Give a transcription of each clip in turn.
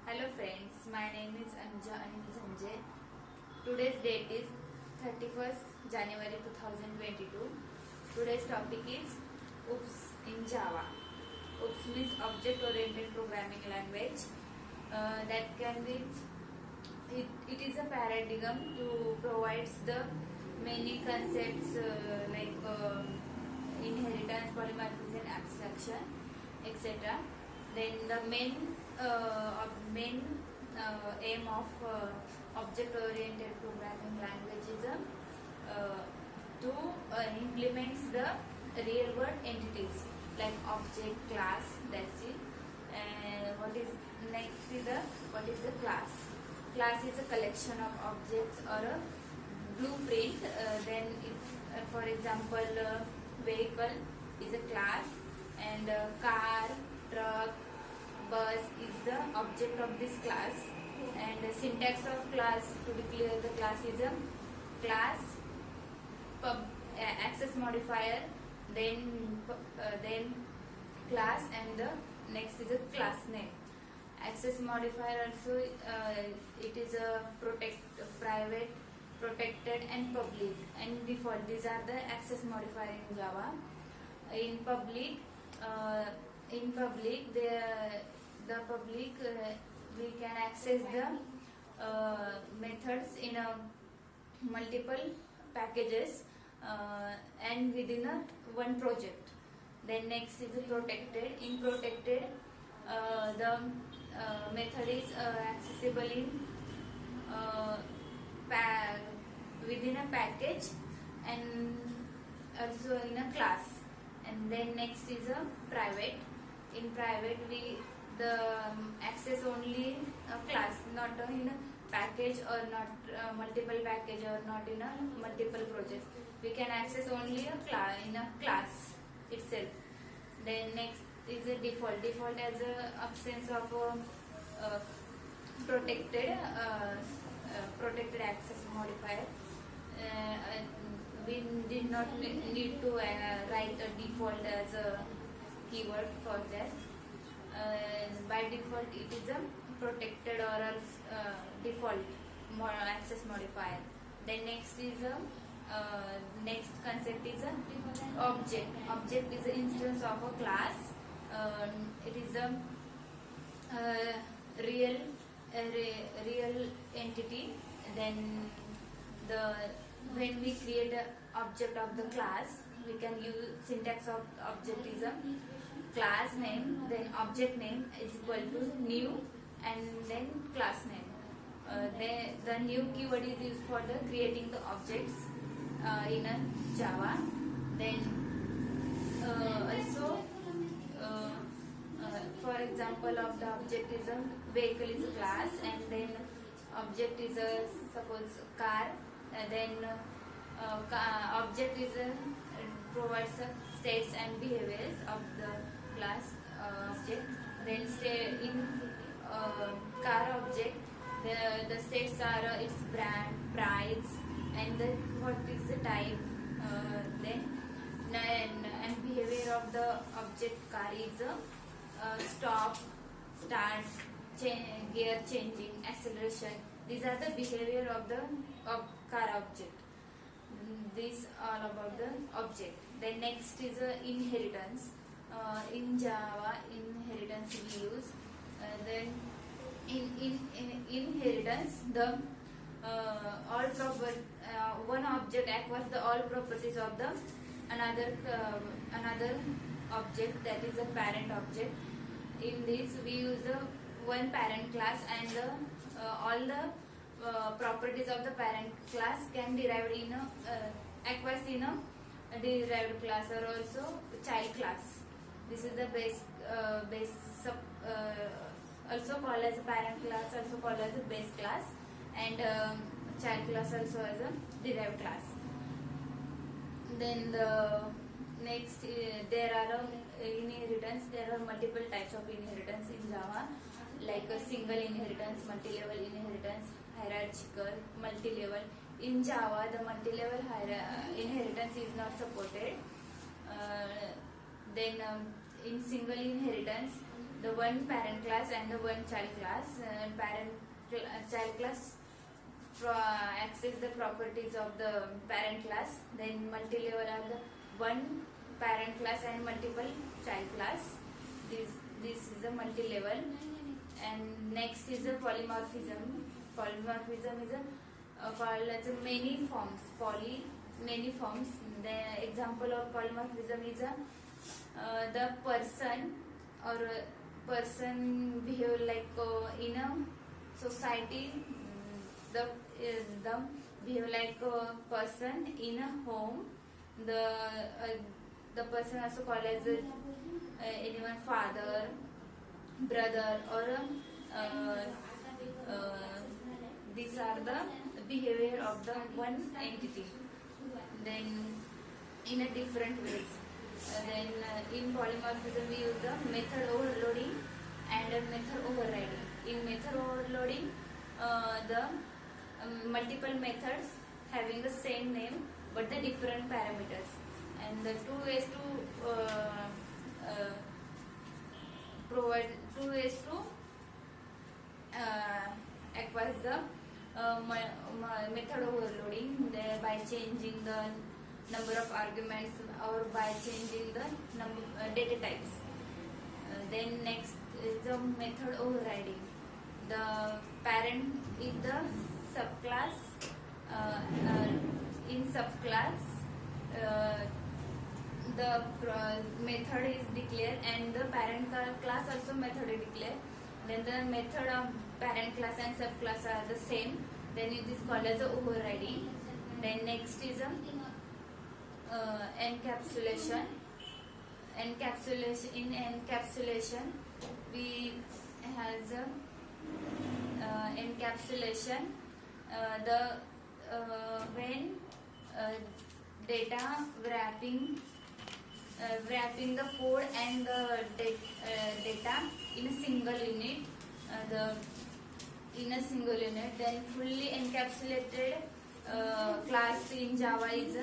Hello friends, my name is Anuja Anil Sanjay. Today's date is 31st January 2022. Today's topic is OOPS in Java. OOPS means Object Oriented Programming Language. That can be it is a paradigm to provides the many concepts like inheritance, polymorphism, abstraction, etc. Then the main aim of object-oriented programming language is to implement the real-world entities like object, class. That's it. And what is next is what is the class? Class is a collection of objects or a blueprint. Then, for example, vehicle is a class, and car, truck, bus is the object of this class. And the syntax of class, to declare the class, is a class, access modifier, then class, and the next is a class name. Access modifier also it is a private, protected, and public, and default. These are the access modifier in Java. In public, the public we can access the methods in a multiple packages and within a one project. Then next is protected. In protected, the method is accessible in within a package and also in a class. And then next is a private. In private, we the access only a class, not in a package, or not multiple package, or not in a multiple projects. We can access only a class in a class itself. Then next is a default. Default has a absence of protected access modifier. We did not need to write a default as a keyword for that. By default, it is a protected or else default access modifier. Then next is a next concept is a object. Object is an instance of a class. It is a real entity. Then when we create an object of the class, we can use syntax of object is a class name, then object name is equal to new, and then class name. The new keyword is used for the creating the objects in a Java. Then also for example of the object is a vehicle is a class, and then object is a suppose car. Then object is provides states and behaviors of the class object. Then in car object, the states are its brand, price, and what is the type. And behavior of the object car is stop, start, gear changing, acceleration. These are the behavior of the car object. This all about the object. Then next is inheritance. In Java, inheritance we use. Then in inheritance, the one object acquires the all properties of the another object, that is a parent object. In this, we use the one parent class, and all the properties of the parent class can derive in acquires in a derived class, or also child class. This is the base also called as a parent class, also called as a base class, and child class also as a derived class. Then the next there are inheritance. There are multiple types of inheritance in Java, like a single inheritance, multi-level inheritance, hierarchical, multi-level. In Java, the multi-level inheritance is not supported. Then in single inheritance, the one parent class and the one child class. Child class access the properties of the parent class. Then multi-level are the one parent class and multiple child class. This is the multi-level. And next is the polymorphism. Polymorphism is called as many forms. Many forms. The example of polymorphism is the person or person behave like in a society. The behave like a person in a home. The person also called as anyone father, brother, or these are the behavior of the one entity. Then in a different ways. In polymorphism we use the method overloading and a method overriding. In method overloading, the multiple methods having the same name but the different parameters, and the two ways to acquire the method overloading by changing the number of arguments or by changing the data types. Then next is the method overriding. The parent is the subclass. In subclass, the method is declared and the parent class also method is declared. Then the method of parent class and subclass are the same. Then it is called as the overriding. Then next is encapsulation. In encapsulation, we has encapsulation. When data wrapping the code and the data in a single unit. Then fully encapsulated class in Java is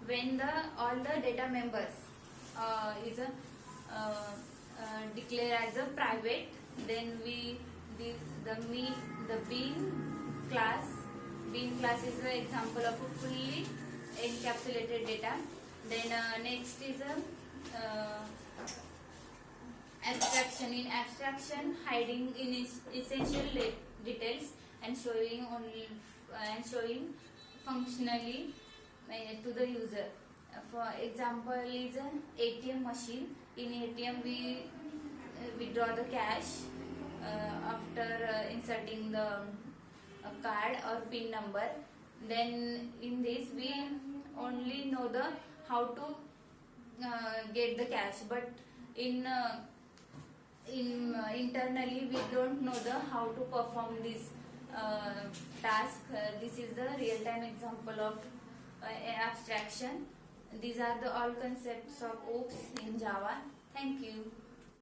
when all the data members is declared as a private. Then the bean class is the example of a fully encapsulated data. Then next is abstraction. In abstraction, hiding in essential details and showing functionally to the user. For example is an ATM machine. In ATM we draw the cash after inserting the card or PIN number. Then in this we only know the how to get the cash, but in internally we don't know the how to perform this task. This is the real-time example of abstraction. These are the all concepts of OOPS in Java. Thank you.